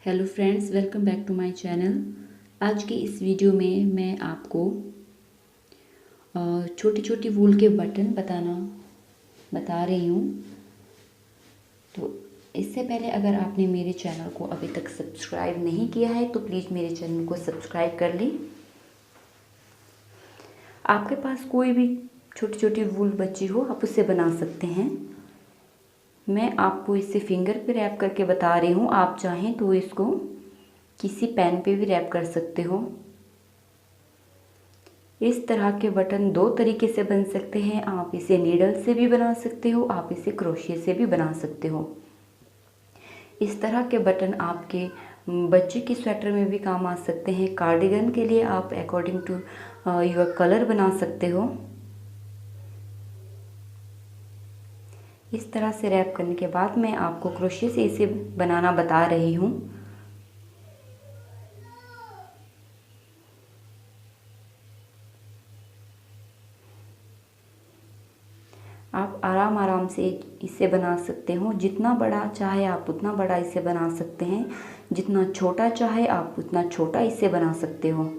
Hello friends, welcome back to my channel. आज की इस वीडियो में मैं आपको छोटी छोटी वूल के बटन बता रही हूँ। तो इससे पहले अगर आपने मेरे चैनल को अभी तक सब्सक्राइब नहीं किया है तो प्लीज़ मेरे चैनल को सब्सक्राइब कर लें। आपके पास कोई भी छोटी छोटी वूल बची हो आप उससे बना सकते हैं। मैं आपको इसे फिंगर पे रैप करके बता रही हूँ। आप चाहें तो इसको किसी पेन पे भी रैप कर सकते हो। इस तरह के बटन दो तरीके से बन सकते हैं। आप इसे नीडल से भी बना सकते हो, आप इसे क्रोशिया से भी बना सकते हो। इस तरह के बटन आपके बच्चे की स्वेटर में भी काम आ सकते हैं। कार्डिगन के लिए आप अकॉर्डिंग टू योर कलर बना सकते हो। इस तरह से रैप करने के बाद मैं आपको क्रोशिया से इसे बनाना बता रही हूँ। आप आराम आराम से इसे बना सकते हो। जितना बड़ा चाहे आप उतना बड़ा इसे बना सकते हैं, जितना छोटा चाहे आप उतना छोटा इसे बना सकते हो।